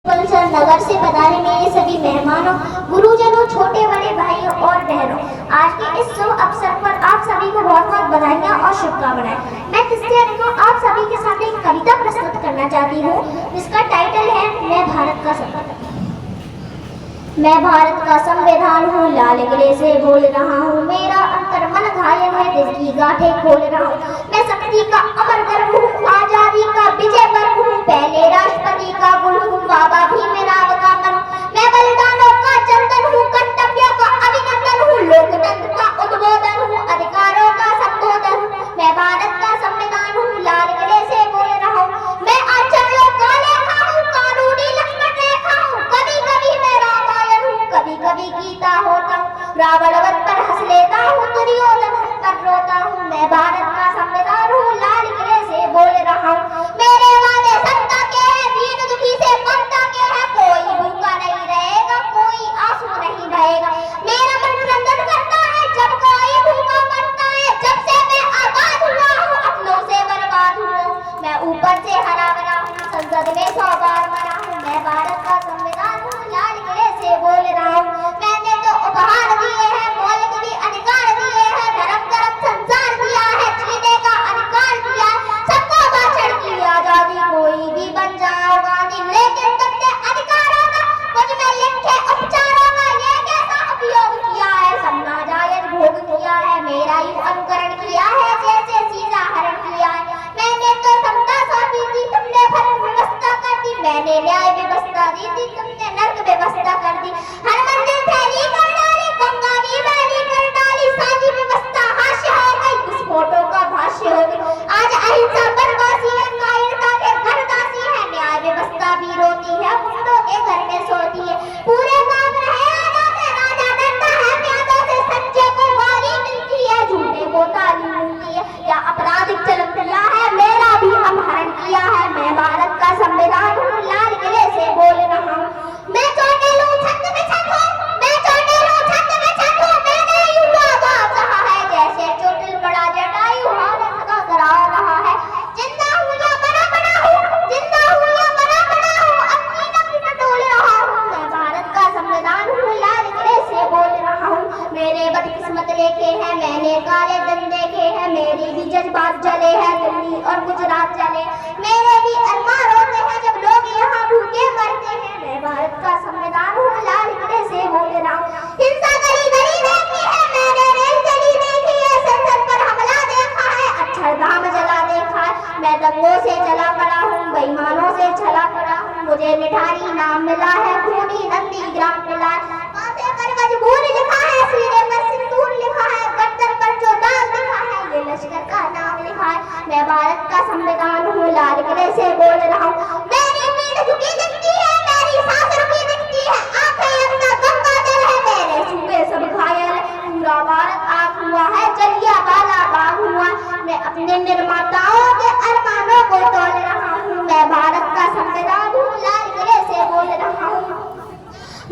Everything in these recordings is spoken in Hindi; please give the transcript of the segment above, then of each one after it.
सर नगर से पधारे मेरे सभी मेहमानों, गुरुजनों, छोटे बड़े भाइयों और बहनों, आज के इस शुभ अवसर पर आप सभी को बहुत बहुत बधाइयाँ और शुभकामनाएं। मैं क्रिस्टियन को आप सभी के सामने एक कविता प्रस्तुत करना चाहती हूँ जिसका टाइटल है मैं भारत का संविधान। मैं भारत का संविधान हूँ, लाल किले से बोल रहा हूँ, मेरा अंतर मन घायल है, दिल की गांठें खोल रहा हूँ। मैं शक्ति का अमर गर्व हूँ, आजादी का विजय पर्व हूँ, पहले राष्ट्रपति का गुण हूँ, बाबा भीमराव का मन। मैं बलिदानों का चंदन हूँ, कर्तव्य का अभिनंदन हूँ, लोकतंत्र का उद्बोधन हूँ, अधिकारों का संबोधन हूँ। मैं भारत का संविधान हूँ, लाल किले से बोल रहा हूँ, मैं आचार्यों का लेखा हूँ, कानूनी लक्ष्मण रेखा हूँ। कभी कभी मैं रामायण हूँ, कभी कभी गीता होता हूँ, रावण वध पर हंस लेता हूँ, दुर्योधन पर रोता हूँ। मैं भारत का संविधान हूँ, लाल किले से बोल रहा हूँ, मेरे वादे सत्ता के हैं, दीन दुखी से ममता के हैं, कोई भूखा नहीं रहेगा, कोई आंसू नहीं बहेगा। मेरा मन क्रंदन करता है जब कोई भूखा मरता है, जब से मैं आजाद हुआ हूँ अपनों से बर्बाद हुआ हूँ। मैं ऊपर से हरा भरा हूँ, संसद में 100 बार मरा हूँ। मैं भारत का संविधान हूँ, लाल किले से बोल रहा हूँ। मैंने तो उपहार दिए हैं, मौलिक भी अधिकार दिए हैं, धर्म धर्म संसार दिया है, जीने का अधिकार दिया है, सबको भाषण की आजादी, कोई भी बन जाओ गांधी, लेकिन तुमने अधिकारों का मुझ में लिखे उपचारों का ये कैसा उपयोग किया है, सब नाजायज भोग किया है, मेरा ही अनुकरण किया है, जैसे सीधा हरण किया है। मैंने तो समता सौंपी थी, तुमने धर्म व्यवस्था कर दी, मैंने न्याय व्यवस्था दी थी, तुमने नर्क व्यवस्था कर दी। हर मंदिर फैली कर डाली, गंगा की बहली कर डाली, सारी व्यवस्था हास्य हो गई, इस फोटो का भाष्य हो गई। आज अहिंसा बनवासी है, कायरता के घर दासी है, न्याय व्यवस्था भी रोती है, गुंडों के घर में सोती है। पूरे काम रहे आजाद है, राजा डरता है प्यादों से, सच्चे को गाली मिलती है, झूठे को ताली मिलती है। या आपराधिक चलन चला है, मेरा भी अपहरण किया है। मैं भारत का संविधान हूँ, लाल किले से बोल रहा हूँ। मैं चोटिल हूँ, छत में छत हूँ, मैं चोटिल हूँ, छत में छत हूँ, मैंने युवा बात कहा है, जैसे चोटिल बड़ा जटायु हालत का करा रहा है। जिंदा हूँ या मरा पड़ा हूँ, जिंदा हूँ या मरा पड़ा हूँ, अपनी नब्ज टटोल रहा हूँ। मैं भारत का संविधान हूँ, लाल किले से बोल रहा हूँ। मेरे बदकिस्मत लेखे हैं, मैंने काले दिन देखे हैं, मेरी भी जज्बात जले हैं, दिल्ली और गुजरात जले, मेरे भी अरमान रोते हैं जब लोग यहाँ भूखे मरते हैं। मैं भारत का संविधान हूँ, लाल किले से बोल रहा हूँ। हिंसा गली गली देखी है, मैंने रेल गली देखी है, संसद पर हमला देखा है, अक्षरधाम जला देखा है। मैं दंगों से चला पड़ा हूँ, बेईमानों से चला पड़ा हूँ, मुझे निठारी नाम मिला है, खूनी नंदी ग्राम मिला है। माथे पर मजबूर लिखा है, सीने पर सिंदूर लिखा है, गर्दन पर जो दाग लिखा है, ये लश्कर का नाम लिखा है। मैं भारत का संविधान हूँ, लाल किले से बोल रहा हूँ। मेरी पीठ झुकी दिखती है, मेरी सांस रुकी दिखती है, आंखें अपना गंगा जल है, मेरे सूबे सब घायल है, पूरा भारत आग हुआ है, जलियांवाला बाग हुआ। मैं अपने निर्माताओं के अरमानों को तोल रहा हूँ। मैं भारत का संविधान हूँ, लाल किले से बोल रहा हूँ।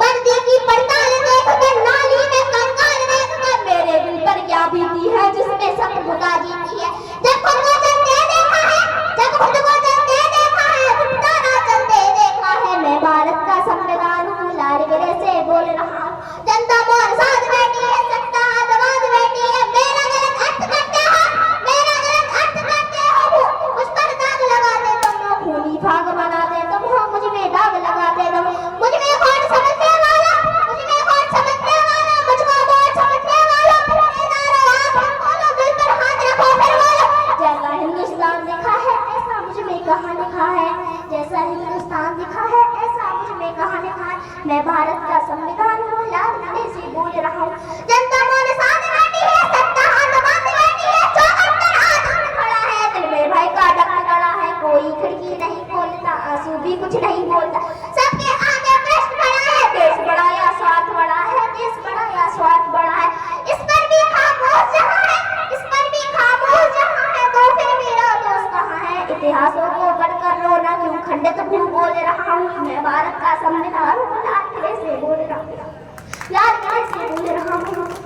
मर्दी की पड़ताल देख कर, नाली में कंकाल देख कर, मेरे दिल पर क्या बीती है जिसमें सब खुदा जीती है। जब खुद को चलते देखा है, जब खुद को चलते देखा है, खुदा ना चलते देखा है। मैं भारत का संविधान हूँ, लाल किले से बोल रहा हूँ। जनता मोर साथ बैठी है, सत्ता आतंकवाद बैठी है, मेरा गलत अर्थ करते हो, मेरा गलत अर्थ करते हो, उस पर दाग लगाते तुम हो, खूनी भाग बनाते तुम हो, मुझ में दाग लगाते तुम, मुझ में कौन समझने वाला, मुझ में कौन समझने वाला, मुझको कौन समझने वाला, खोलो दिल पर हाथ रखो फिर बोलो। जैसा हिंदुस्तान दिखा है ऐसा मुझ में कहाँ लिखा है, जैसा हिंदुस्तान दिखा है ऐसा मुझ में कहाँ लिखा है। मैं भारत का संविधान हूँ, लाल किले से बोल रहा हूँ। जनता मोरे साथ बैठी है, सत्ता हाथ बांध बैठी है, चौखट पर आंसू खड़ा है, दिल में भय का डर खड़ा है, कोई खिड़की नहीं खोलता, आंसू भी कुछ नहीं बोलता, सबके आगे प्रश्न खड़ा है, देश बड़ा या स्वार्थ बड़ा है, देश बड़ा या स्वार्थ बड़ा है। इस पर भी खामोश जहाँ है, इस पर भी खामोश जहाँ है, तो फिर मेरा दोस्त कहाँ है। इतिहासों को पढ़कर रोना क्यों, खंडित भू बोल रहा हूँ। मैं भारत का संविधान हूँ, लाल किले से बोल रहा हूँ, लाल किले से बोल रहा हूँ।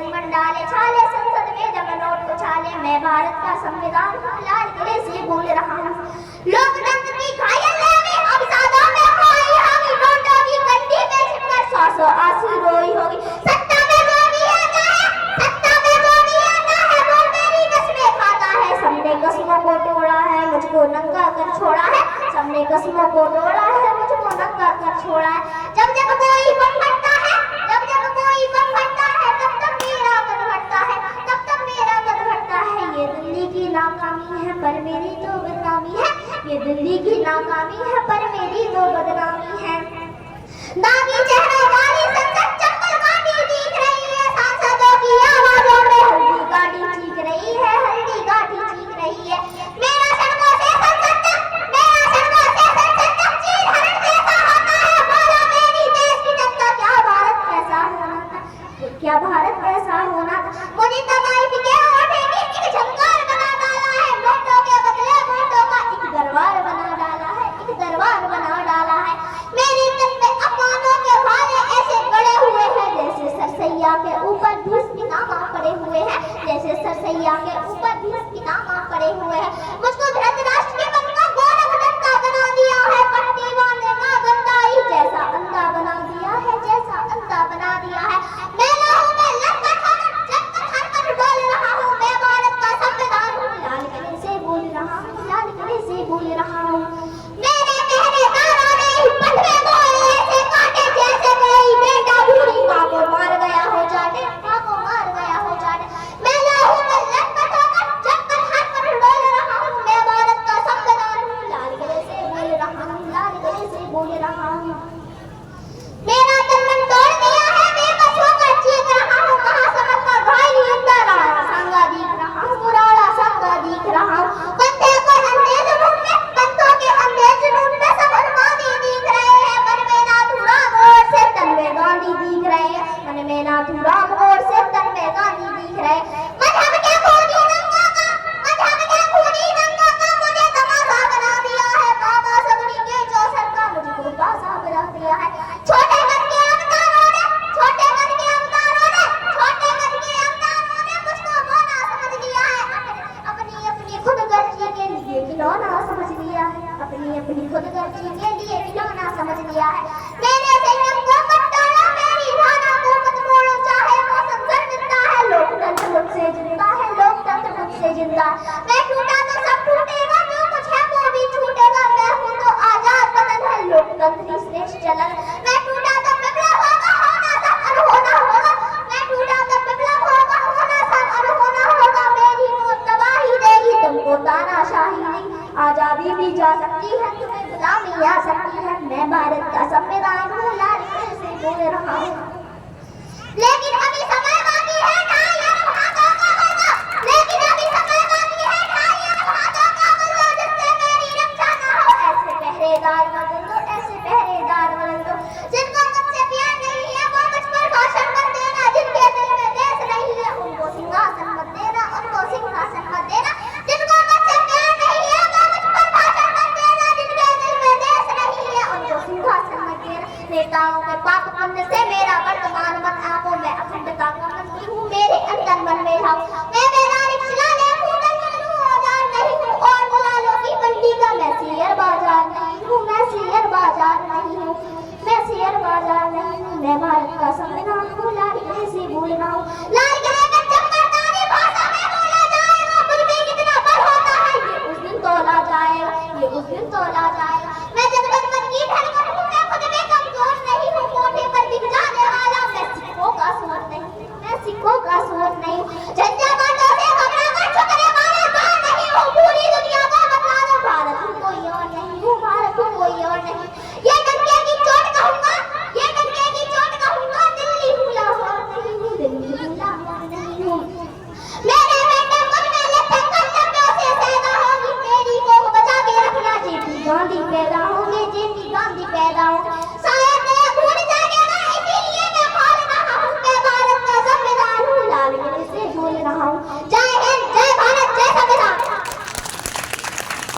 संगमन डाले छाले, संसद में जब नोट उछाले, मैं भारत का संविधान हूँ, लाल किले से बोल रहा हूँ। लोकतंत्र की घायल लहरें अब सादों में खोई होगी, नोटों की गड्डी में छिपकर सौ सौ आंसू रोई होगी। सत्ता में वो भी आता है, सत्ता में वो भी आता है, वो मेरी कसमें खाता है। सबने कसमों को तोड़ा है, मुझको नंगा कर छोड़ा है, सबने कसमों को तोड़ा है, मुझको नंगा कर छोड़ा है। जब जब कोई बम फटता है, जब जब कोई बम फटता है, तब तब मेरा कद फटता है, तब तब मेरा कद फटता है। ये दिल्ली की नाकामी है पर मेरी तो बदनामी है, ये दिल्ली की नाकामी है पर मेरी तो बदनामी है। दागी चेहरों वाली संसद चप्पल गाड़ी दिख रही है, सांसदों की आवाजों में हल्दी गाड़ी चीख रही है, हल्दी गाड़ी चीख रही है। मेरा सड़कों से संसद तक, मेरा सड़कों से संसद तक चीर हरण जैसा होता है। बोलो मेरी देश की जनता, क्या भारत कैसा होना था, क्या भारत कैसा होना था। मुझे तबाही के उठेगी एक झंकार बना डाला है, नोटों के बदले वोटों का एक दरबार बना डाला है, एक दरबार बना डाला है। मेरी तन पे अपमानों के भाले ऐसे गड़े हुए हैं, जैसे सरसैया के ऊपर भीष्मितामा पड़े हुए हैं, जैसे सरसैया के ऊपर भीष्मितामा पड़े हुए हैं। मुझको धृतराष्ट्र के मन का गोरख दंता बना दिया है, पट्टीवा ने मां गंगाई जैसा अंधा बना दिया है, जैसा अंधा बना दिया है। मैं लाहौं में लंका हर डोल रहा हूँ, मैं भारत का संविधान हूँ, लाल किले से बोल रहा हूँ, लाल किले से बोल रहा हूँ। मेरे पहरेदारों ने पटवे मोहल्ले से काटे, जैसे कोई बेटा बूढ़ी माँ को मार गया हो जाने, माँ को मार गया हो जाने। मैं लाहौं में लंका हर डोल रहा हूँ, मैं भारत का संविधान हूँ, लाल किले से बोल रहा हूँ, लाल किले से बोल रहा हूँ। मेरा तन मन तोड़ दिया है, बेबस होकर चीख रहा हूँ, महासमर का घायल युद्ध राणा सांगा दिख रहा हूँ, राणा सांगा दिख रहा हूँ। बंदे को अंधे जुनून में, बंदों के अंधे जुनून में सब उन्मादी दिख रहे हैं, मन में नाथूराम और से तन में गांधी दिख रहे हैं, मन में नाथूराम और से तन में गांधी दिख रहे हैं। मजहब के खूनी दंगा का, मजहब के खूनी दंगा का मुझे तमाशा बना दिया है, बाबा सबरी के चौसर का मुझको बासा बना दिया है। छोटे कद के अवतारों ने, छोटे कद के अवतारों ने, छोटे कद के अवतारों ने मुझको बोना समझ लिया है, अपनी अपनी खुदगर्जी के लिए खिलौना समझ लिया है, अपनी अपनी खुदगर्जी के लिए खिलौना समझ लिया है। मेरे संयम को मत तोड़ो, मेरी धारा को मत मोड़ो, चाहे मौसम गर्मिता है, लोकतंत्र मुझसे जिंदा है, लोकतंत्र मुझसे जिंदा है। मैं टूटा तो सब टूटेगा, जो कुछ है वो भी छूटेगा, मैं हूँ तो आजाद बदन है, लोकतंत्र की श्रेष्ठ चलन। मैं टूटा तो विप्लव होगा, होना सब अनहोना होगा, मैं टूटा तो विप्लव होगा, होना सब अनहोना होगा। मेरी मौत तबाही देगी, तुमको तानाशाही नहीं, आजादी भी जा सकती है, तुम्हें गुलामी आ सकती है। मैं भारत का संविधान हूँ, लाल किले से बोल रहा हूँ। लेकिन अभी समय बाकी है, ढाई अरब हाथों का होगा, लेकिन अभी समय बाकी है, ढाई अरब हाथों का बदलो, जिससे मेरी रक्षा न हो। ऐसे पहरेदार बदल दो, ऐसे पहरेदार बदल दो, जिनको मुझसे प्यार नहीं है वो मुझ पर भाषण मत देना, जिनके दिल में देश नहीं है उनको सिंहासन मत देना, उनको सिंहासन मत देना। जिनको मुझसे प्यार नहीं है वो मुझ पर भाषण मत देना, जिनके दिल में देश नहीं है उनको सिंहासन मत देना। नेताओं के पाप पुण्य से मेरा वर्तमान मत आपो, मैं अखंडता का मंत्री हूँ, मेरे अंदर मन में लाओ। मैं वैधानिक शिलालेख हूँ, औजार नहीं हूँ, और मुलालों की मंडी का मैं शेयर बाजार नहीं हूँ, मैं शेयर बाजार नहीं हूँ, मैं शेयर बाजार नहीं हूँ। मैं भारत का संविधान हूँ, लाल किले से बोल रहा हूँ। लाल किले में चमत्कारी भाषा में बोला जाएगा, मुझ में कितना बल होता है ये उस दिन तोला जाएगा, ये उस दिन तोला जाएगा। मैं जनगण मन की धड़कन हूँ, मैं खुद में कमजोर नहीं हूँ, मोटे पर बिक जाने वाला मैं सिक्कों का सोर नहीं, मैं सिक्कों का सोर नहीं। झंझावातों से घबरा कर झुकने